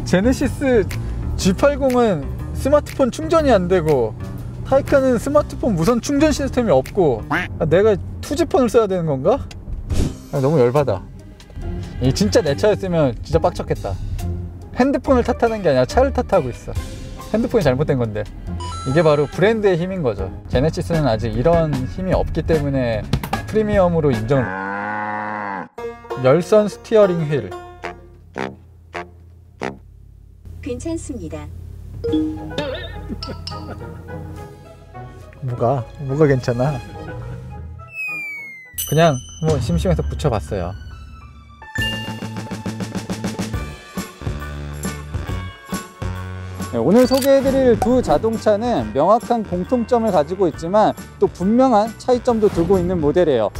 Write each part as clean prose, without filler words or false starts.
제네시스 G80은 스마트폰 충전이 안 되고 타이칸은 스마트폰 무선 충전 시스템이 없고 내가 투지폰을 써야 되는 건가? 너무 열받아. 이 진짜 내 차였으면 진짜 빡쳤겠다. 핸드폰을 탓하는 게 아니라 차를 탓하고 있어. 핸드폰이 잘못된 건데. 이게 바로 브랜드의 힘인 거죠. 제네시스는 아직 이런 힘이 없기 때문에 프리미엄으로 인정. 열선 스티어링 휠 괜찮습니다. 뭐가 괜찮아? 그냥 한번 심심해서 붙여봤어요. 오늘 소개해드릴 두 자동차는 명확한 공통점을 가지고 있지만 또 분명한 차이점도 두고 있는 모델이에요.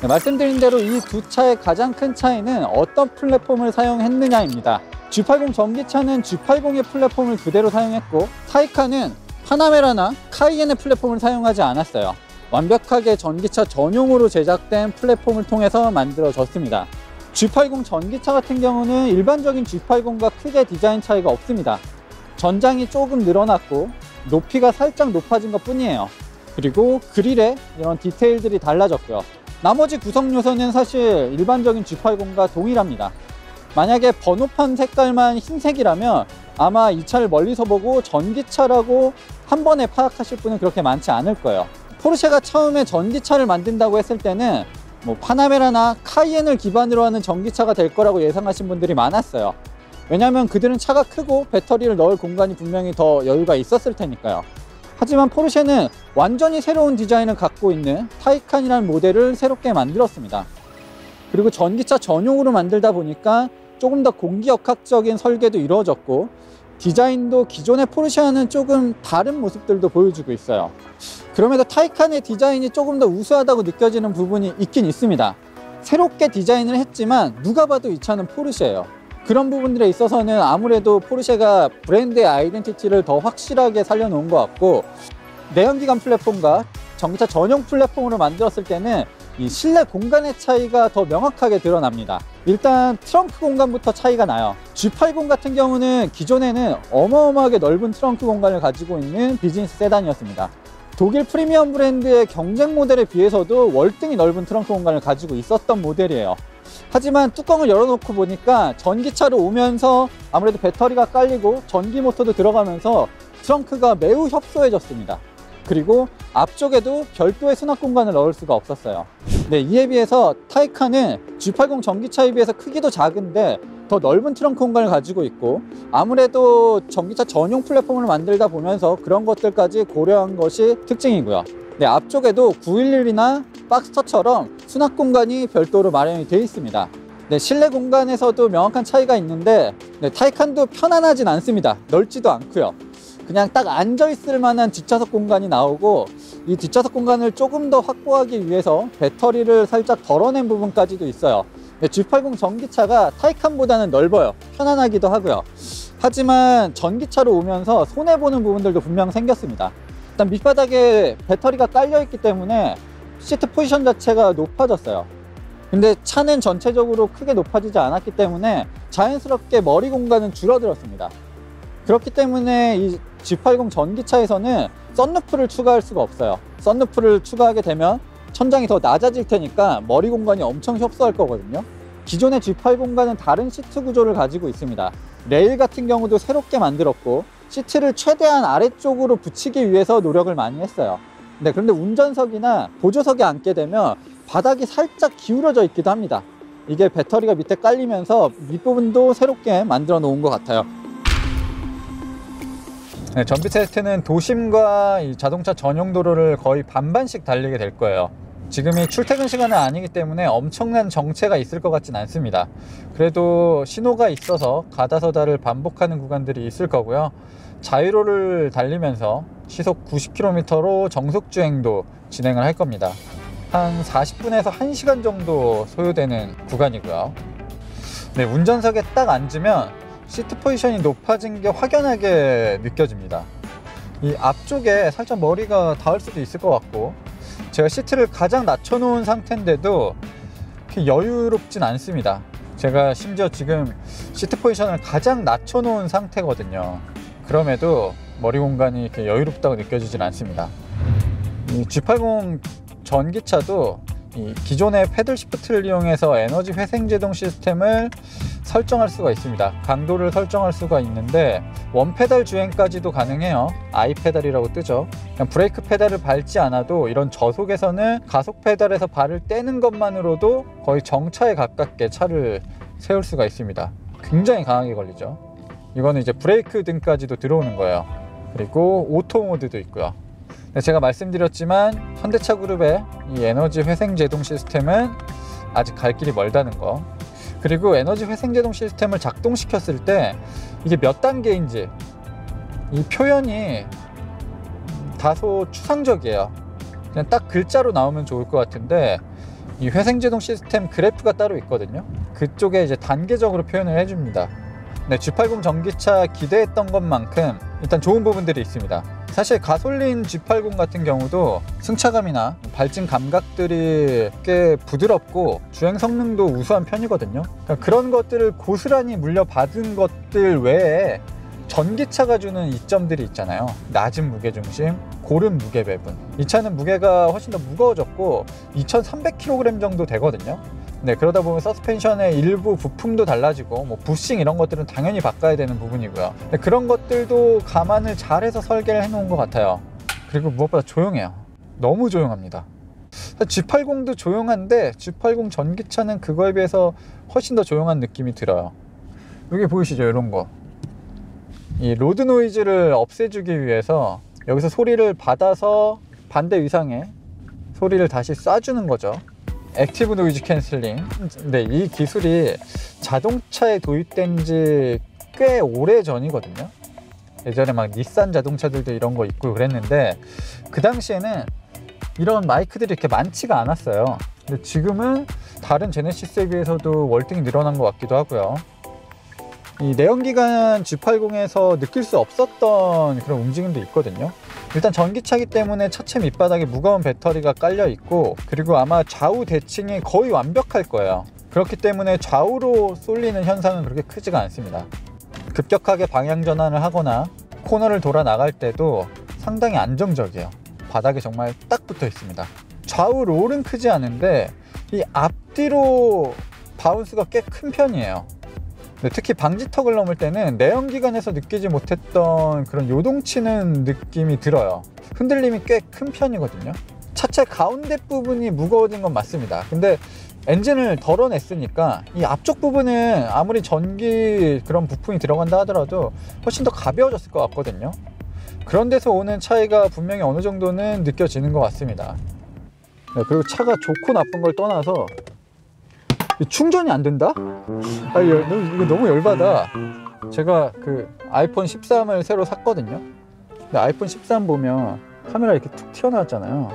말씀드린 대로 이 두 차의 가장 큰 차이는 어떤 플랫폼을 사용했느냐입니다. G80 전기차는 G80의 플랫폼을 그대로 사용했고, 타이칸은 파나메라나 카이엔의 플랫폼을 사용하지 않았어요. 완벽하게 전기차 전용으로 제작된 플랫폼을 통해서 만들어졌습니다. G80 전기차 같은 경우는 일반적인 G80과 크게 디자인 차이가 없습니다. 전장이 조금 늘어났고 높이가 살짝 높아진 것 뿐이에요. 그리고 그릴에 이런 디테일들이 달라졌고요. 나머지 구성 요소는 사실 일반적인 G80과 동일합니다. 만약에 번호판 색깔만 흰색이라면 아마 이 차를 멀리서 보고 전기차라고 한 번에 파악하실 분은 그렇게 많지 않을 거예요. 포르쉐가 처음에 전기차를 만든다고 했을 때는 파나메라나 카이엔을 기반으로 하는 전기차가 될 거라고 예상하신 분들이 많았어요. 왜냐하면 그들은 차가 크고 배터리를 넣을 공간이 분명히 더 여유가 있었을 테니까요. 하지만 포르쉐는 완전히 새로운 디자인을 갖고 있는 타이칸이라는 모델을 새롭게 만들었습니다. 그리고 전기차 전용으로 만들다 보니까 조금 더 공기역학적인 설계도 이루어졌고, 디자인도 기존의 포르쉐와는 조금 다른 모습들도 보여주고 있어요. 그럼에도 타이칸의 디자인이 조금 더 우수하다고 느껴지는 부분이 있긴 있습니다. 새롭게 디자인을 했지만 누가 봐도 이 차는 포르쉐예요. 그런 부분들에 있어서는 아무래도 포르쉐가 브랜드의 아이덴티티를 더 확실하게 살려놓은 것 같고, 내연기관 플랫폼과 전기차 전용 플랫폼으로 만들었을 때는 이 실내 공간의 차이가 더 명확하게 드러납니다. 일단 트렁크 공간부터 차이가 나요. G80 같은 경우는 기존에는 어마어마하게 넓은 트렁크 공간을 가지고 있는 비즈니스 세단이었습니다. 독일 프리미엄 브랜드의 경쟁 모델에 비해서도 월등히 넓은 트렁크 공간을 가지고 있었던 모델이에요. 하지만 뚜껑을 열어놓고 보니까 전기차로 오면서 아무래도 배터리가 깔리고 전기 모터도 들어가면서 트렁크가 매우 협소해졌습니다. 그리고 앞쪽에도 별도의 수납 공간을 넣을 수가 없었어요. 네, 이에 비해서 타이칸은 G80 전기차에 비해서 크기도 작은데 더 넓은 트렁크 공간을 가지고 있고, 아무래도 전기차 전용 플랫폼을 만들다 보면서 그런 것들까지 고려한 것이 특징이고요. 네, 앞쪽에도 911이나 박스터처럼 수납 공간이 별도로 마련이 되어 있습니다. 네, 실내 공간에서도 명확한 차이가 있는데, 네, 타이칸도 편안하진 않습니다. 넓지도 않고요. 그냥 딱 앉아있을 만한 뒷좌석 공간이 나오고, 이 뒷좌석 공간을 조금 더 확보하기 위해서 배터리를 살짝 덜어낸 부분까지도 있어요. 네, G80 전기차가 타이칸보다는 넓어요. 편안하기도 하고요. 하지만 전기차로 오면서 손해보는 부분들도 분명 생겼습니다. 일단 밑바닥에 배터리가 깔려있기 때문에 시트 포지션 자체가 높아졌어요. 근데 차는 전체적으로 크게 높아지지 않았기 때문에 자연스럽게 머리 공간은 줄어들었습니다. 그렇기 때문에 이 G80 전기차에서는 썬루프를 추가할 수가 없어요. 썬루프를 추가하게 되면 천장이 더 낮아질 테니까 머리 공간이 엄청 협소할 거거든요. 기존의 G80과는 다른 시트 구조를 가지고 있습니다. 레일 같은 경우도 새롭게 만들었고, 시트를 최대한 아래쪽으로 붙이기 위해서 노력을 많이 했어요. 네, 그런데 운전석이나 보조석에 앉게 되면 바닥이 살짝 기울어져 있기도 합니다. 이게 배터리가 밑에 깔리면서 밑부분도 새롭게 만들어 놓은 것 같아요. 네, 전비 테스트는 도심과 이 자동차 전용 도로를 거의 반반씩 달리게 될 거예요. 지금이 출퇴근 시간은 아니기 때문에 엄청난 정체가 있을 것 같진 않습니다. 그래도 신호가 있어서 가다서다를 반복하는 구간들이 있을 거고요. 자유로를 달리면서 시속 90km로 정속주행도 진행을 할 겁니다. 한 40분에서 1시간 정도 소요되는 구간이고요. 네, 운전석에 딱 앉으면 시트 포지션이 높아진 게 확연하게 느껴집니다. 이 앞쪽에 살짝 머리가 닿을 수도 있을 것 같고, 제가 시트를 가장 낮춰 놓은 상태인데도 그렇게 여유롭진 않습니다. 제가 심지어 지금 시트 포지션을 가장 낮춰놓은 상태거든요. 그럼에도 머리 공간이 이렇게 여유롭다고 느껴지진 않습니다. 이 G80 전기차도 이 기존의 패들 시프트를 이용해서 에너지 회생 제동 시스템을 설정할 수가 있습니다. 강도를 설정할 수가 있는데 원페달 주행까지도 가능해요. I 페달이라고 뜨죠. 그냥 브레이크 페달을 밟지 않아도 이런 저속에서는 가속 페달에서 발을 떼는 것만으로도 거의 정차에 가깝게 차를 세울 수가 있습니다. 굉장히 강하게 걸리죠. 이거는 이제 브레이크 등까지도 들어오는 거예요. 그리고 오토 모드도 있고요. 제가 말씀드렸지만 현대차 그룹의 이 에너지 회생 제동 시스템은 아직 갈 길이 멀다는 거. 그리고 에너지 회생 제동 시스템을 작동시켰을 때 이게 몇 단계인지 이 표현이 다소 추상적이에요. 그냥 딱 글자로 나오면 좋을 것 같은데 이 회생 제동 시스템 그래프가 따로 있거든요. 그쪽에 이제 단계적으로 표현을 해줍니다. 네, G80 전기차 기대했던 것만큼 일단 좋은 부분들이 있습니다. 사실 가솔린 G80 같은 경우도 승차감이나 발진 감각들이 꽤 부드럽고 주행 성능도 우수한 편이거든요. 그러니까 그런 것들을 고스란히 물려받은 것들 외에 전기차가 주는 이점들이 있잖아요. 낮은 무게중심, 고른 무게 배분. 이 차는 무게가 훨씬 더 무거워졌고 2300kg 정도 되거든요. 네, 그러다 보면 서스펜션의 일부 부품도 달라지고 뭐 부싱 이런 것들은 당연히 바꿔야 되는 부분이고요. 네, 그런 것들도 감안을 잘해서 설계를 해놓은 것 같아요. 그리고 무엇보다 조용해요. 너무 조용합니다. G80도 조용한데 G80 전기차는 그거에 비해서 훨씬 더 조용한 느낌이 들어요. 여기 보이시죠? 이런 거. 이 로드 노이즈를 없애주기 위해서 여기서 소리를 받아서 반대 위상에 소리를 다시 쏴주는 거죠. 액티브 노이즈 캔슬링. 근데 이 기술이 자동차에 도입된 지 꽤 오래 전이거든요. 예전에 막 닛산 자동차들도 이런 거 있고 그랬는데 그 당시에는 이런 마이크들이 이렇게 많지가 않았어요. 근데 지금은 다른 제네시스에 비해서도 월등히 늘어난 것 같기도 하고요. 이 내연기관 G80에서 느낄 수 없었던 그런 움직임도 있거든요. 일단 전기차기 때문에 차체 밑바닥에 무거운 배터리가 깔려 있고, 그리고 아마 좌우 대칭이 거의 완벽할 거예요. 그렇기 때문에 좌우로 쏠리는 현상은 그렇게 크지가 않습니다. 급격하게 방향 전환을 하거나 코너를 돌아 나갈 때도 상당히 안정적이에요. 바닥에 정말 딱 붙어 있습니다. 좌우 롤은 크지 않은데 이 앞뒤로 바운스가 꽤 큰 편이에요. 특히 방지턱을 넘을 때는 내연기관에서 느끼지 못했던 그런 요동치는 느낌이 들어요. 흔들림이 꽤 큰 편이거든요. 차체 가운데 부분이 무거워진 건 맞습니다. 근데 엔진을 덜어냈으니까 이 앞쪽 부분은 아무리 전기 그런 부품이 들어간다 하더라도 훨씬 더 가벼워졌을 것 같거든요. 그런 데서 오는 차이가 분명히 어느 정도는 느껴지는 것 같습니다. 그리고 차가 좋고 나쁜 걸 떠나서 충전이 안 된다? 이거 너무 열받아. 제가 그 아이폰 13을 새로 샀거든요. 근데 아이폰 13 보면 카메라 이렇게 툭 튀어나왔잖아요.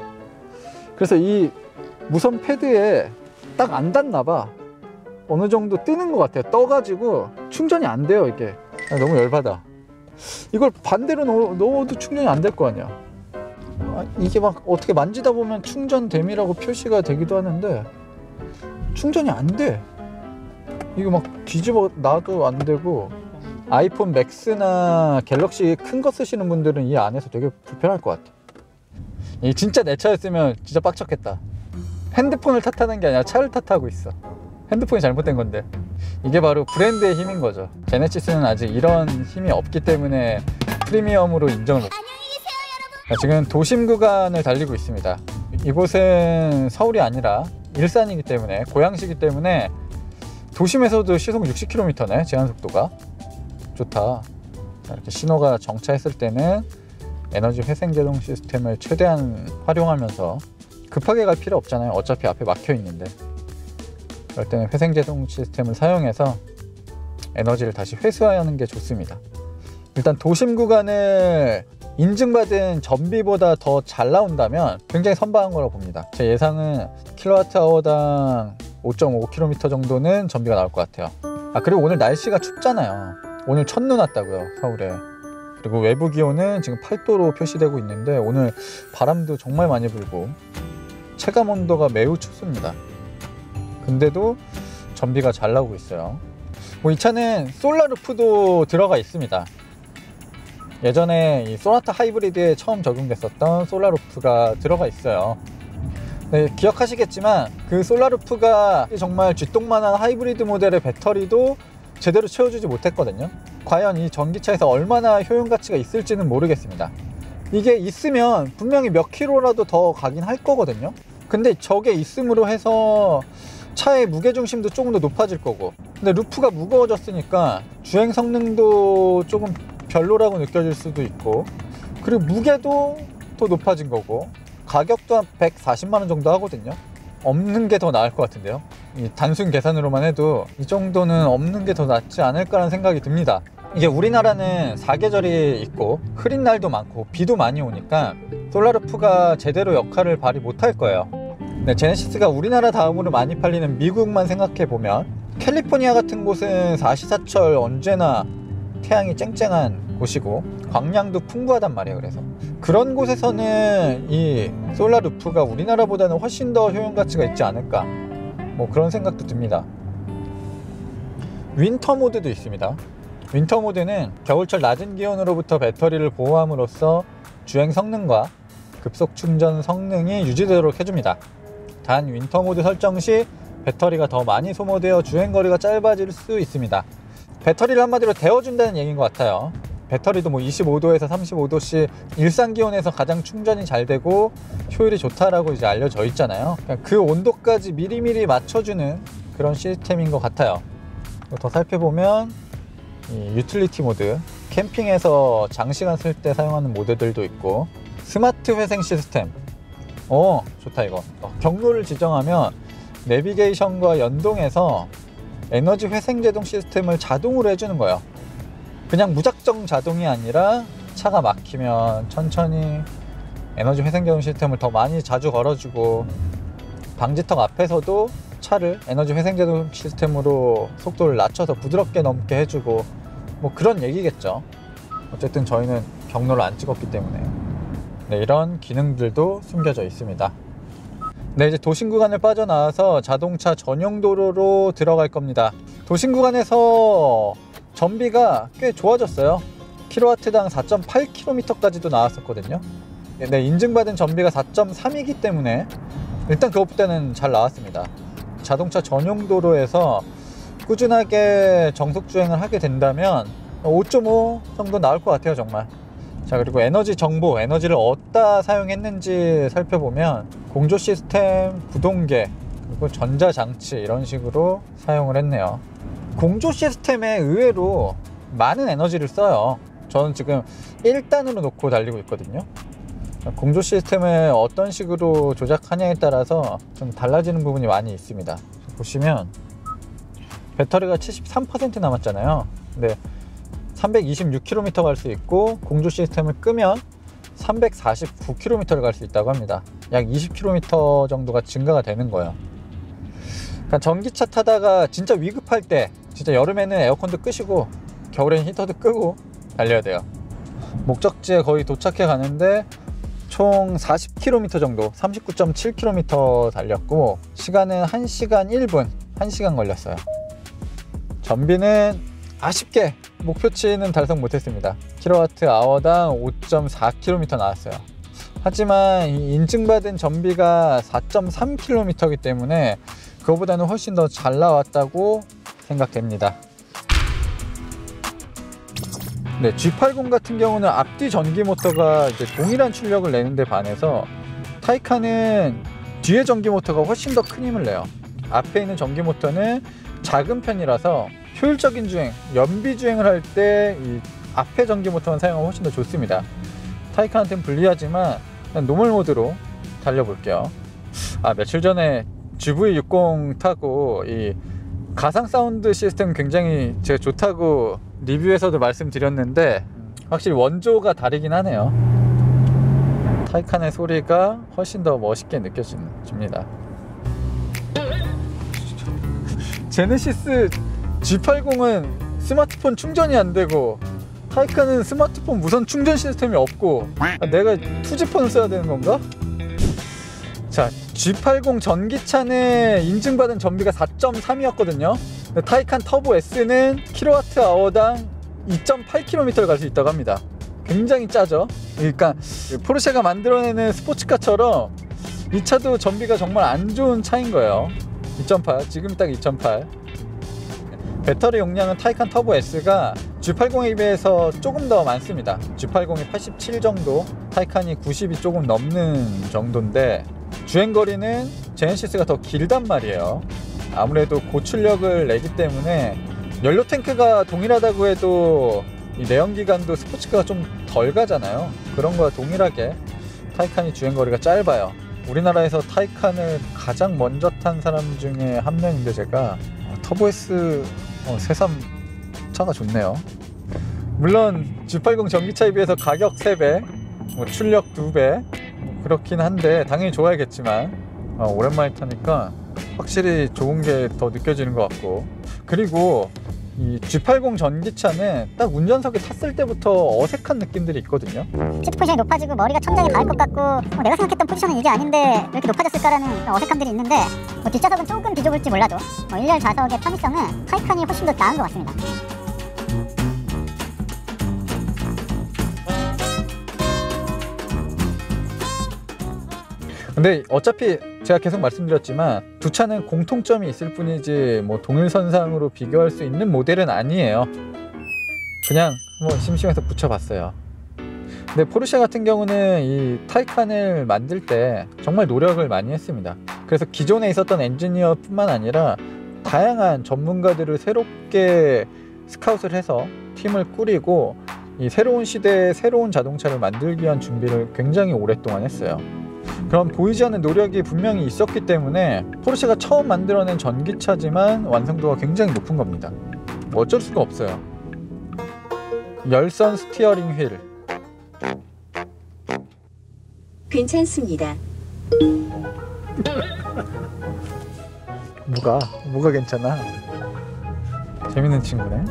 그래서 이 무선 패드에 딱 안 닿나 봐. 어느 정도 뜨는 것 같아요. 떠가지고 충전이 안 돼요, 이게. 너무 열받아. 이걸 반대로 넣어도 충전이 안 될 거 아니야. 이게 막 어떻게 만지다 보면 충전됨이라고 표시가 되기도 하는데 충전이 안 돼. 이거 막 뒤집어 놔도 안 되고, 아이폰 맥스나 갤럭시 큰 거 쓰시는 분들은 이 안에서 되게 불편할 것 같아. 이 진짜 내 차였으면 진짜 빡쳤겠다. 핸드폰을 탓하는 게 아니라 차를 탓하고 있어. 핸드폰이 잘못된 건데. 이게 바로 브랜드의 힘인 거죠. 제네시스는 아직 이런 힘이 없기 때문에 프리미엄으로 인정을 못. 지금 도심 구간을 달리고 있습니다. 이곳은 서울이 아니라 일산이기 때문에, 고양시이기 때문에 도심에서도 시속 60km네, 제한속도가. 좋다. 이렇게 신호가 정차했을 때는 에너지 회생 제동 시스템을 최대한 활용하면서, 급하게 갈 필요 없잖아요. 어차피 앞에 막혀 있는데. 그럴 때는 회생 제동 시스템을 사용해서 에너지를 다시 회수하는 게 좋습니다. 일단 도심 구간을 인증받은 전비보다 더 잘 나온다면 굉장히 선방한 거라고 봅니다. 제 예상은 kWh당 5.5km 정도는 전비가 나올 것 같아요. 그리고 오늘 날씨가 춥잖아요. 오늘 첫눈 왔다고요, 서울에. 그리고 외부 기온은 지금 8도로 표시되고 있는데 오늘 바람도 정말 많이 불고 체감 온도가 매우 춥습니다. 근데도 전비가 잘 나오고 있어요. 이 차는 솔라루프도 들어가 있습니다. 예전에 이 소나타 하이브리드에 처음 적용됐었던 솔라루프가 들어가 있어요. 네, 기억하시겠지만 그 솔라루프가 정말 쥐똥만한 하이브리드 모델의 배터리도 제대로 채워주지 못했거든요. 과연 이 전기차에서 얼마나 효용가치가 있을지는 모르겠습니다. 이게 있으면 분명히 몇 킬로라도 더 가긴 할 거거든요. 근데 저게 있음으로 해서 차의 무게중심도 조금 더 높아질 거고, 근데 루프가 무거워졌으니까 주행 성능도 조금 별로라고 느껴질 수도 있고, 그리고 무게도 더 높아진 거고, 가격도 한 140만원 정도 하거든요. 없는 게 더 나을 것 같은데요. 이 단순 계산으로만 해도 이 정도는 없는 게 더 낫지 않을까라는 생각이 듭니다. 이게 우리나라는 사계절이 있고 흐린 날도 많고 비도 많이 오니까 솔라루프가 제대로 역할을 발휘 못할 거예요. 네, 제네시스가 우리나라 다음으로 많이 팔리는 미국만 생각해 보면 캘리포니아 같은 곳은 사시사철 언제나 태양이 쨍쨍한 곳이고 광량도 풍부하단 말이에요. 그래서 그런 곳에서는 이 솔라루프가 우리나라보다는 훨씬 더 효용가치가 있지 않을까, 뭐 그런 생각도 듭니다. 윈터 모드도 있습니다. 윈터 모드는 겨울철 낮은 기온으로부터 배터리를 보호함으로써 주행 성능과 급속 충전 성능이 유지되도록 해줍니다. 단 윈터 모드 설정 시 배터리가 더 많이 소모되어 주행거리가 짧아질 수 있습니다. 배터리를 한마디로 데워준다는 얘기인 것 같아요. 배터리도 뭐 25도에서 35도씩 일상 기온에서 가장 충전이 잘 되고 효율이 좋다라고 이제 알려져 있잖아요. 그 온도까지 미리미리 맞춰주는 그런 시스템인 것 같아요. 더 살펴보면 이 유틸리티 모드, 캠핑에서 장시간 쓸 때 사용하는 모드들도 있고, 스마트 회생 시스템, 좋다 이거. 경로를 지정하면 내비게이션과 연동해서 에너지 회생 제동 시스템을 자동으로 해주는 거예요. 그냥 무작정 자동이 아니라 차가 막히면 천천히 에너지 회생 제동 시스템을 더 많이 자주 걸어주고, 방지턱 앞에서도 차를 에너지 회생 제동 시스템으로 속도를 낮춰서 부드럽게 넘게 해주고, 뭐 그런 얘기겠죠. 어쨌든 저희는 경로를 안 찍었기 때문에. 네, 이런 기능들도 숨겨져 있습니다. 네, 이제 도심 구간을 빠져나와서 자동차 전용 도로로 들어갈 겁니다. 도심 구간에서 전비가 꽤 좋아졌어요. 킬로와트당 4.8km까지도 나왔었거든요. 네, 인증받은 전비가 4.3이기 때문에 일단 그것보다는 잘 나왔습니다. 자동차 전용 도로에서 꾸준하게 정속 주행을 하게 된다면 5.5 정도 나올 것 같아요, 정말. 자, 그리고 에너지 정보, 에너지를 어디다 사용했는지 살펴보면 공조 시스템, 구동계, 그리고 전자장치 이런 식으로 사용을 했네요. 공조 시스템에 의외로 많은 에너지를 써요. 저는 지금 1단으로 놓고 달리고 있거든요. 공조 시스템을 어떤 식으로 조작하냐에 따라서 좀 달라지는 부분이 많이 있습니다. 보시면 배터리가 73% 남았잖아요. 근데 326km 갈 수 있고, 공조 시스템을 끄면 349km를 갈 수 있다고 합니다. 약 20km 정도가 증가가 되는 거예요. 그러니까 전기차 타다가 진짜 위급할 때, 진짜 여름에는 에어컨도 끄시고 겨울에는 히터도 끄고 달려야 돼요. 목적지에 거의 도착해 가는데 총 40km 정도, 39.7km 달렸고, 시간은 1시간 1분, 1시간 걸렸어요. 전비는 아쉽게 목표치는 달성 못했습니다. 킬로와트아워당 5.4km 나왔어요. 하지만 이 인증받은 전비가 4.3km이기 때문에 그거보다는 훨씬 더 잘 나왔다고 생각됩니다. 네, G80 같은 경우는 앞뒤 전기 모터가 이제 동일한 출력을 내는데 반해서 타이칸은 뒤에 전기 모터가 훨씬 더 큰 힘을 내요. 앞에 있는 전기 모터는 작은 편이라서 효율적인 주행, 연비 주행을 할 때 이 앞에 전기 모터만 사용하면 훨씬 더 좋습니다. 타이칸한테는 불리하지만 노멀 모드로 달려볼게요. 며칠 전에 GV60 타고 이 가상 사운드 시스템 굉장히 제가 좋다고 리뷰에서도 말씀드렸는데 확실히 원조가 다르긴 하네요. 타이칸의 소리가 훨씬 더 멋있게 느껴집니다. 제네시스 G80은 스마트폰 충전이 안 되고, 타이칸은 스마트폰 무선 충전 시스템이 없고, 내가 투지폰을 써야 되는 건가? 자, G80 전기차는 인증받은 전비가 4.3이었거든요. 타이칸 터보 S는 kWh당 2.8km를 갈 수 있다고 합니다. 굉장히 짜죠. 그러니까 포르쉐가 만들어내는 스포츠카처럼 이 차도 전비가 정말 안 좋은 차인 거예요. 2.8, 지금 딱 2.8. 배터리 용량은 타이칸 터보 S가 G80에 비해서 조금 더 많습니다. G80이 87 정도, 타이칸이 90이 조금 넘는 정도인데 주행거리는 제네시스가 더 길단 말이에요. 아무래도 고출력을 내기 때문에 연료 탱크가 동일하다고 해도 이 내연기관도 스포츠카가 좀 덜 가잖아요. 그런 거와 동일하게 타이칸이 주행거리가 짧아요. 우리나라에서 타이칸을 가장 먼저 탄 사람 중에 한 명인데 제가 터보 S 새삼 차가 좋네요. 물론 G80 전기차에 비해서 가격 3배, 출력 2배 그렇긴 한데 당연히 좋아야겠지만 오랜만에 타니까 확실히 좋은 게 더 느껴지는 것 같고, 그리고 이 G80 전기차는 딱 운전석에 탔을 때부터 어색한 느낌들이 있거든요. 시트 포지션이 높아지고 머리가 천장에 닿을 것 같고 내가 생각했던 포지션은 이게 아닌데 왜 이렇게 높아졌을까라는 어색함들이 있는데 뒷좌석은 조금 비좁을지 몰라도 1열 좌석의 편의성은 타이칸이 훨씬 더 나은 것 같습니다. 근데 어차피 제가 계속 말씀드렸지만 두 차는 공통점이 있을 뿐이지 뭐 동일선상으로 비교할 수 있는 모델은 아니에요. 그냥 뭐 심심해서 붙여봤어요. 근데 포르쉐 같은 경우는 이 타이칸을 만들 때 정말 노력을 많이 했습니다. 그래서 기존에 있었던 엔지니어 뿐만 아니라 다양한 전문가들을 새롭게 스카웃을 해서 팀을 꾸리고 이 새로운 시대의 새로운 자동차를 만들기 위한 준비를 굉장히 오랫동안 했어요. 그럼 보이지 않는 노력이 분명히 있었기 때문에 포르쉐가 처음 만들어낸 전기차지만 완성도가 굉장히 높은 겁니다. 어쩔 수가 없어요. 열선 스티어링 휠 괜찮습니다. 뭐가 괜찮아? 재밌는 친구네.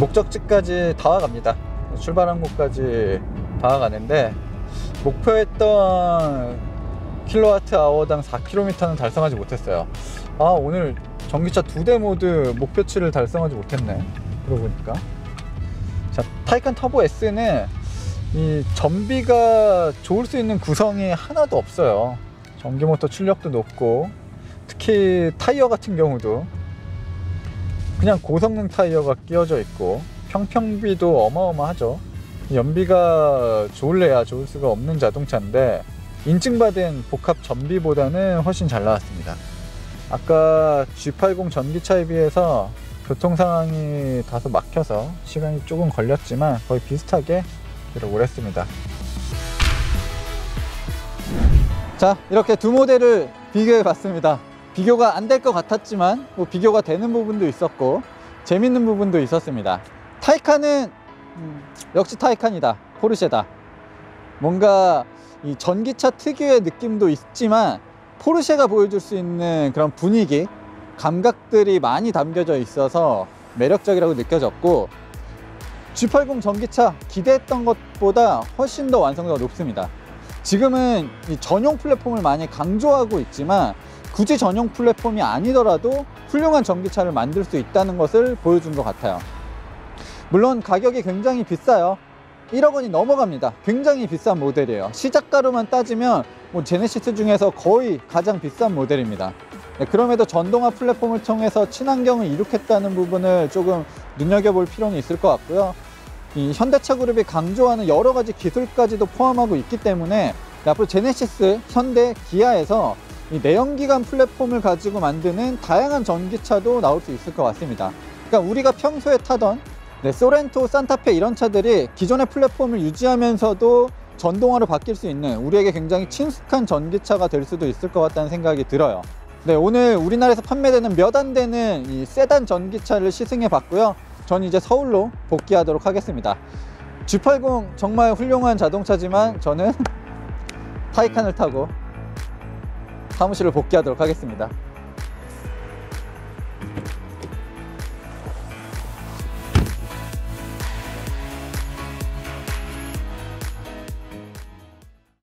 목적지까지 다 와갑니다. 출발한 곳까지 다 와가는데 목표했던 kWh당 4km는 달성하지 못했어요. 오늘 전기차 2대 모두 목표치를 달성하지 못했네. 그러고 보니까. 자, 타이칸 터보 S는 이 전비가 좋을 수 있는 구성이 하나도 없어요. 전기모터 출력도 높고, 특히 타이어 같은 경우도 그냥 고성능 타이어가 끼워져 있고 평평비도 어마어마하죠. 연비가 좋을래야 좋을 수가 없는 자동차인데 인증받은 복합 전비보다는 훨씬 잘 나왔습니다. 아까 G80 전기차에 비해서 교통 상황이 다소 막혀서 시간이 조금 걸렸지만 거의 비슷하게 기록을 했습니다. 자, 이렇게 두 모델을 비교해 봤습니다. 비교가 안 될 것 같았지만 뭐 비교가 되는 부분도 있었고 재밌는 부분도 있었습니다. 타이칸은 역시 타이칸이다, 포르쉐다. 뭔가 이 전기차 특유의 느낌도 있지만 포르쉐가 보여줄 수 있는 그런 분위기, 감각들이 많이 담겨져 있어서 매력적이라고 느껴졌고, G80 전기차 기대했던 것보다 훨씬 더 완성도가 높습니다. 지금은 이 전용 플랫폼을 많이 강조하고 있지만 굳이 전용 플랫폼이 아니더라도 훌륭한 전기차를 만들 수 있다는 것을 보여준 것 같아요. 물론 가격이 굉장히 비싸요. 1억 원이 넘어갑니다. 굉장히 비싼 모델이에요. 시작가로만 따지면 뭐 제네시스 중에서 거의 가장 비싼 모델입니다. 네, 그럼에도 전동화 플랫폼을 통해서 친환경을 이룩했다는 부분을 조금 눈여겨볼 필요는 있을 것 같고요. 이 현대차 그룹이 강조하는 여러 가지 기술까지도 포함하고 있기 때문에 앞으로 제네시스, 현대, 기아에서 이 내연기관 플랫폼을 가지고 만드는 다양한 전기차도 나올 수 있을 것 같습니다. 그러니까 우리가 평소에 타던 소렌토, 산타페 이런 차들이 기존의 플랫폼을 유지하면서도 전동화로 바뀔 수 있는 우리에게 굉장히 친숙한 전기차가 될 수도 있을 것 같다는 생각이 들어요. 네, 오늘 우리나라에서 판매되는 몇 안 되는 이 세단 전기차를 시승해 봤고요. 전 이제 서울로 복귀하도록 하겠습니다. G80 정말 훌륭한 자동차지만 저는 타이칸을 타고 사무실로 복귀하도록 하겠습니다.